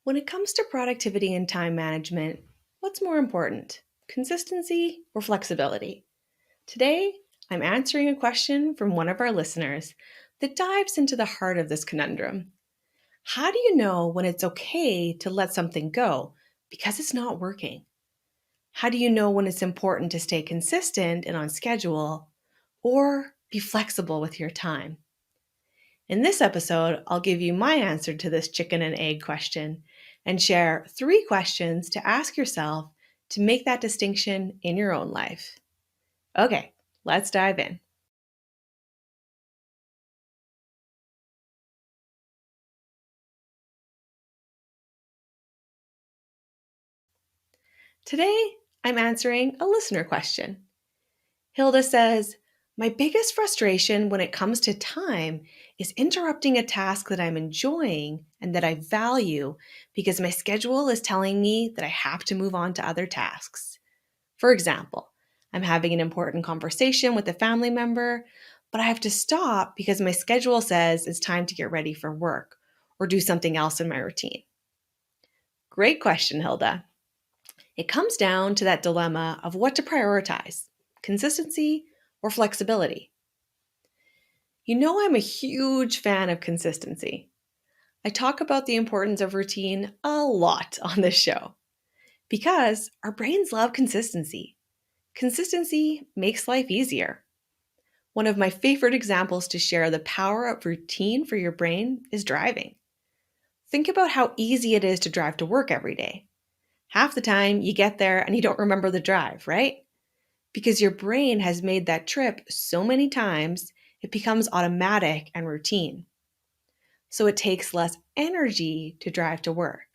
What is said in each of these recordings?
When it comes to productivity and time management, what's more important, consistency or flexibility? Today, I'm answering a question from one of our listeners that dives into the heart of this conundrum. How do you know when it's okay to let something go because it's not working? How do you know when it's important to stay consistent and on schedule or be flexible with your time? In this episode, I'll give you my answer to this chicken and egg question and share 3 questions to ask yourself to make that distinction in your own life. Okay, let's dive in. Today, I'm answering a listener question. Hilda says, my biggest frustration when it comes to time is interrupting a task that I'm enjoying and that I value because my schedule is telling me that I have to move on to other tasks. For example, I'm having an important conversation with a family member, but I have to stop because my schedule says it's time to get ready for work or do something else in my routine. Great question, Hilda. It comes down to that dilemma of what to prioritize, consistency or flexibility. You know, I'm a huge fan of consistency. I talk about the importance of routine a lot on this show because our brains love consistency. Consistency makes life easier. One of my favorite examples to share the power of routine for your brain is driving. Think about how easy it is to drive to work every day. Half the time you get there and you don't remember the drive, right? Because your brain has made that trip so many times, it becomes automatic and routine. So it takes less energy to drive to work.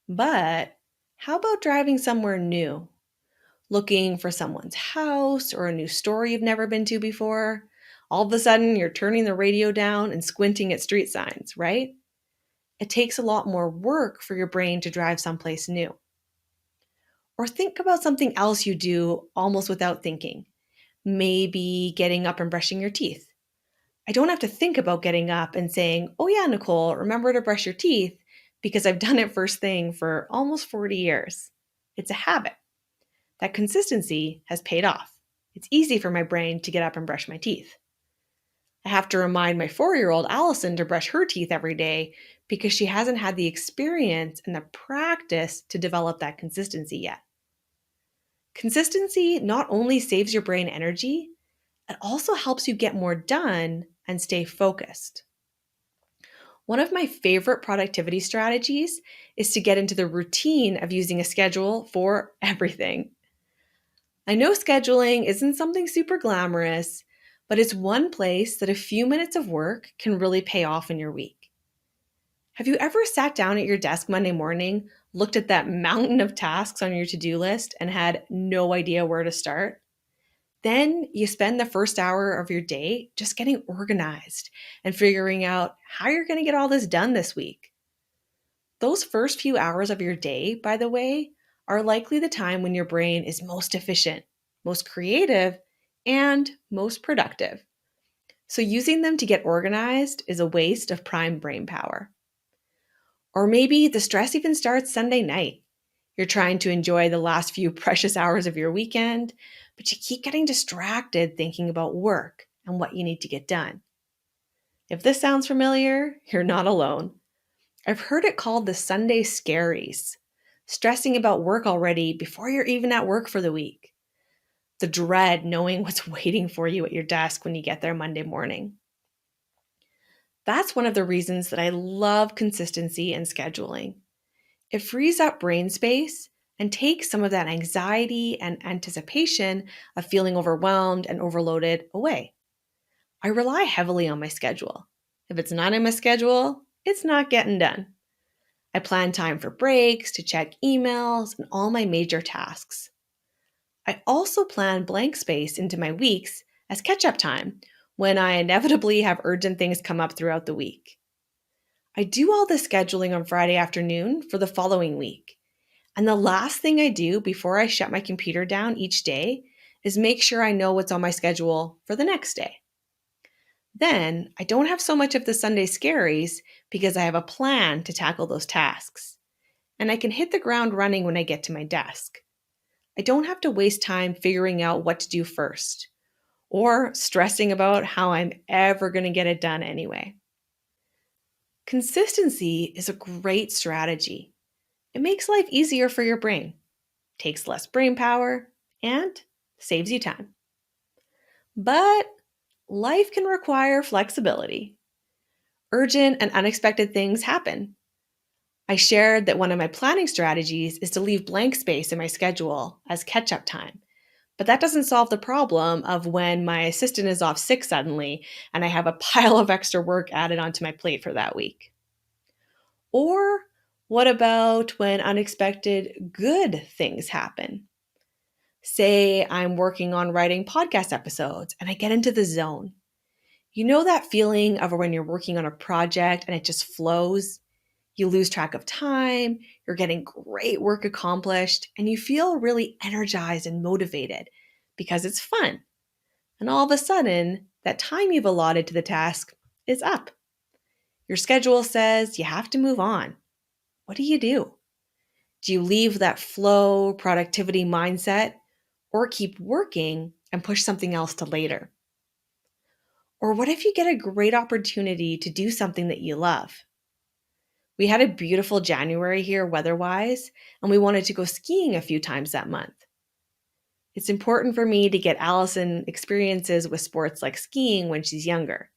But how about driving somewhere new? Looking for someone's house or a new store you've never been to before. All of a sudden, you're turning the radio down and squinting at street signs, right? It takes a lot more work for your brain to drive someplace new. Or think about something else you do almost without thinking. Maybe getting up and brushing your teeth. I don't have to think about getting up and saying, oh yeah, Nicole, remember to brush your teeth because I've done it first thing for almost 40 years. It's a habit. That consistency has paid off. It's easy for my brain to get up and brush my teeth. I have to remind my 4-year-old Allison to brush her teeth every day because she hasn't had the experience and the practice to develop that consistency yet. Consistency not only saves your brain energy, it also helps you get more done and stay focused. One of my favorite productivity strategies is to get into the routine of using a schedule for everything. I know scheduling isn't something super glamorous, but it's one place that a few minutes of work can really pay off in your week. Have you ever sat down at your desk Monday morning, looked at that mountain of tasks on your to-do list, and had no idea where to start? Then you spend the first hour of your day just getting organized and figuring out how you're going to get all this done this week. Those first few hours of your day, by the way, are likely the time when your brain is most efficient, most creative, and most productive. So using them to get organized is a waste of prime brain power. Or maybe the stress even starts Sunday night. You're trying to enjoy the last few precious hours of your weekend, but you keep getting distracted thinking about work and what you need to get done. If this sounds familiar, you're not alone. I've heard it called the Sunday scaries, stressing about work already before you're even at work for the week. The dread knowing what's waiting for you at your desk when you get there Monday morning. That's one of the reasons that I love consistency and scheduling. It frees up brain space and takes some of that anxiety and anticipation of feeling overwhelmed and overloaded away. I rely heavily on my schedule. If it's not in my schedule, it's not getting done. I plan time for breaks, to check emails, and all my major tasks. I also plan blank space into my weeks as catch-up time when I inevitably have urgent things come up throughout the week. I do all the scheduling on Friday afternoon for the following week. And the last thing I do before I shut my computer down each day is make sure I know what's on my schedule for the next day. Then I don't have so much of the Sunday scaries because I have a plan to tackle those tasks. And I can hit the ground running when I get to my desk. I don't have to waste time figuring out what to do first or stressing about how I'm ever going to get it done anyway. Consistency is a great strategy. It makes life easier for your brain, takes less brain power, and saves you time. But life can require flexibility. Urgent and unexpected things happen. I shared that one of my planning strategies is to leave blank space in my schedule as catch up time. But that doesn't solve the problem of when my assistant is off sick suddenly and I have a pile of extra work added onto my plate for that week. Or what about when unexpected good things happen? Say I'm working on writing podcast episodes and I get into the zone. You know that feeling of when you're working on a project and it just flows? You lose track of time, you're getting great work accomplished, and you feel really energized and motivated because it's fun. And all of a sudden, that time you've allotted to the task is up. Your schedule says you have to move on. What do you do? Do you leave that flow, productivity mindset, or keep working and push something else to later? Or what if you get a great opportunity to do something that you love? We had a beautiful January here weather-wise, and we wanted to go skiing a few times that month. It's important for me to get Allison experiences with sports like skiing when she's younger.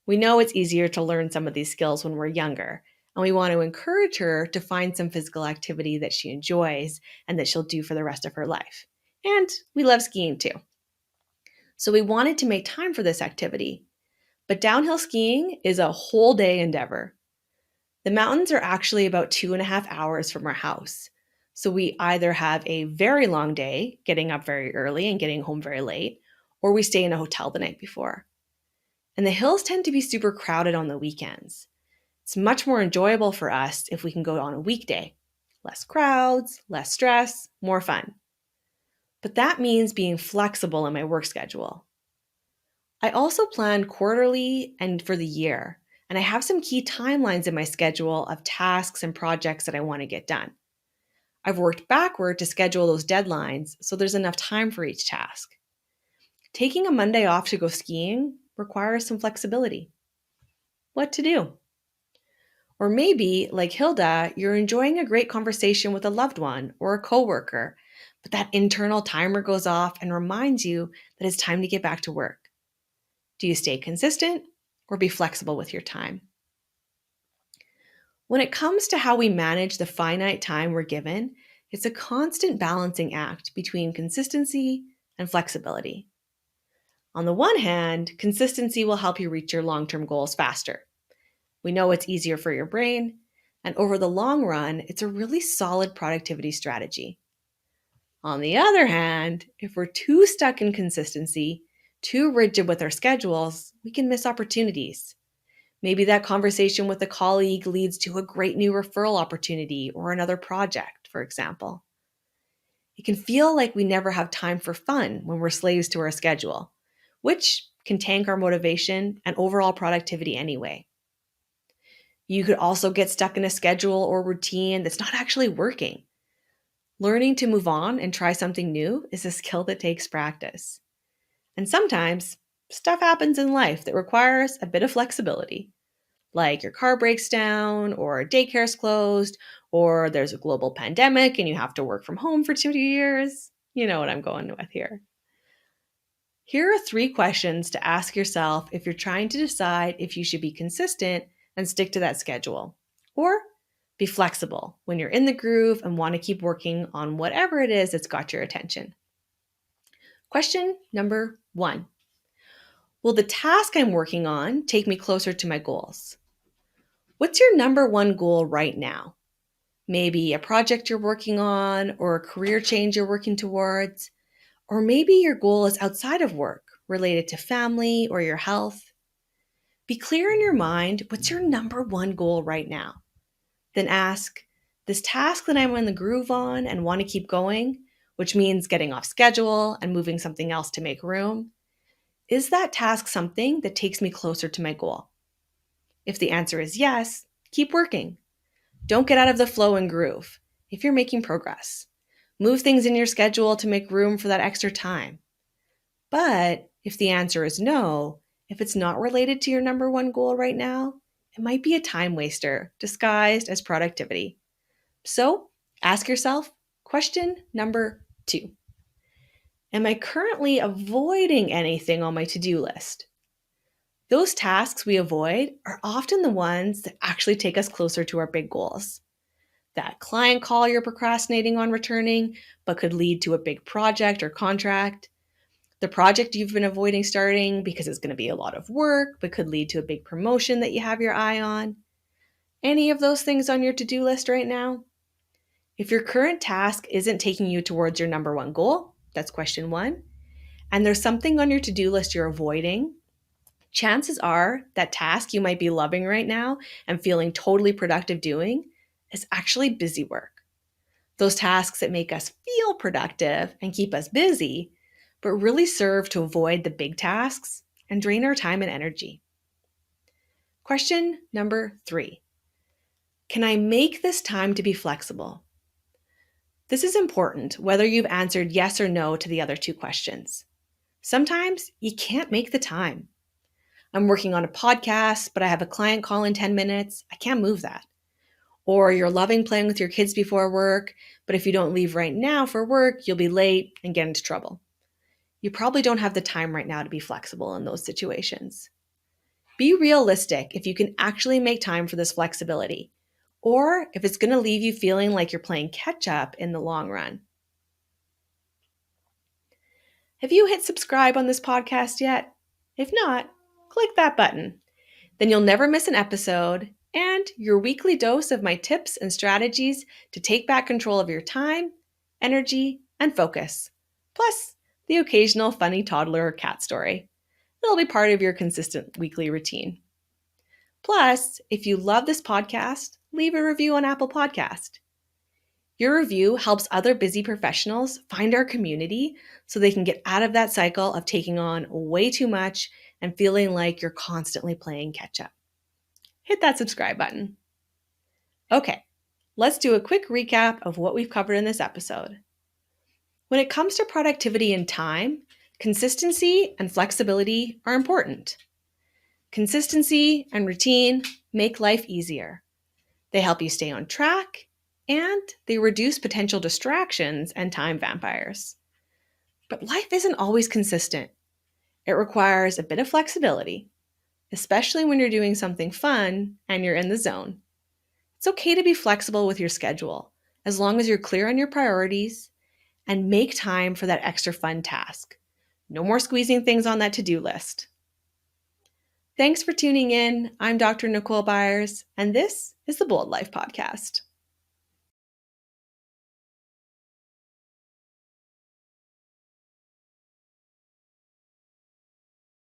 We know it's easier to learn some of these skills when we're younger, and we want to encourage her to find some physical activity that she enjoys and that she'll do for the rest of her life. And we love skiing too. So we wanted to make time for this activity. But downhill skiing is a whole day endeavor. The mountains are actually about 2.5 hours from our house. So we either have a very long day, getting up very early and getting home very late, or we stay in a hotel the night before. And the hills tend to be super crowded on the weekends. It's much more enjoyable for us if we can go on a weekday. Less crowds, less stress, more fun. But that means being flexible in my work schedule. I also plan quarterly and for the year, and I have some key timelines in my schedule of tasks and projects that I want to get done. I've worked backward to schedule those deadlines so there's enough time for each task. Taking a Monday off to go skiing requires some flexibility. What to do? Or maybe, like Hilda, you're enjoying a great conversation with a loved one or a coworker, but that internal timer goes off and reminds you that it's time to get back to work. Do you stay consistent or be flexible with your time? When it comes to how we manage the finite time we're given, it's a constant balancing act between consistency and flexibility. On the one hand, consistency will help you reach your long-term goals faster. We know it's easier for your brain, and over the long run, it's a really solid productivity strategy. On the other hand, if we're too stuck in consistency, too rigid with our schedules, we can miss opportunities. Maybe that conversation with a colleague leads to a great new referral opportunity or another project, for example. It can feel like we never have time for fun when we're slaves to our schedule, which can tank our motivation and overall productivity anyway. You could also get stuck in a schedule or routine that's not actually working. Learning to move on and try something new is a skill that takes practice. And sometimes, stuff happens in life that requires a bit of flexibility. Like your car breaks down, or daycare's closed, or there's a global pandemic and you have to work from home for 2 years. You know what I'm going with here. Here are 3 questions to ask yourself if you're trying to decide if you should be consistent and stick to that schedule, or be flexible when you're in the groove and want to keep working on whatever it is that's got your attention. Question number 1. Will the task I'm working on take me closer to my goals? What's your number 1 goal right now? Maybe a project you're working on or a career change you're working towards. Or maybe your goal is outside of work, related to family or your health. Be clear in your mind what's your number 1 goal right now. Then ask, this task that I'm in the groove on and want to keep going, which means getting off schedule and moving something else to make room, Is that task something that takes me closer to my goal? If the answer is yes, keep working. Don't get out of the flow and groove if you're making progress. Move things in your schedule to make room for that extra time. But if the answer is no, if it's not related to your number one goal right now, it might be a time waster disguised as productivity. So ask yourself question number 2. Am I currently avoiding anything on my to-do list? Those tasks we avoid are often the ones that actually take us closer to our big goals. That client call you're procrastinating on returning, but could lead to a big project or contract. The project you've been avoiding starting because it's going to be a lot of work, but could lead to a big promotion that you have your eye on. Any of those things on your to-do list right now? If your current task isn't taking you towards your number one goal, that's question 1, and there's something on your to-do list you're avoiding, chances are that task you might be loving right now and feeling totally productive doing is actually busy work. Those tasks that make us feel productive and keep us busy, but really serve to avoid the big tasks and drain our time and energy. Question number 3. Can I make this time to be flexible? This is important whether you've answered yes or no to the other 2 questions. Sometimes you can't make the time. I'm working on a podcast, but I have a client call in 10 minutes. I can't move that. Or you're loving playing with your kids before work, but if you don't leave right now for work, you'll be late and get into trouble. You probably don't have the time right now to be flexible in those situations. Be realistic if you can actually make time for this flexibility, or if it's going to leave you feeling like you're playing catch up in the long run. Have you hit subscribe on this podcast yet? If not, click that button. Then you'll never miss an episode and your weekly dose of my tips and strategies to take back control of your time, energy, and focus. Plus, the occasional funny toddler or cat story. It'll be part of your consistent weekly routine. Plus, if you love this podcast, leave a review on Apple Podcast. Your review helps other busy professionals find our community so they can get out of that cycle of taking on way too much and feeling like you're constantly playing catch up. Hit that subscribe button. Okay, let's do a quick recap of what we've covered in this episode. When it comes to productivity and time, consistency and flexibility are important. Consistency and routine make life easier. They help you stay on track, and they reduce potential distractions and time vampires. But life isn't always consistent. It requires a bit of flexibility, especially when you're doing something fun and you're in the zone. It's okay to be flexible with your schedule, as long as you're clear on your priorities and make time for that extra fun task. No more squeezing things on that to-do list. Thanks for tuning in. I'm Dr. Nicole Byers, and this is the Bold Life Podcast.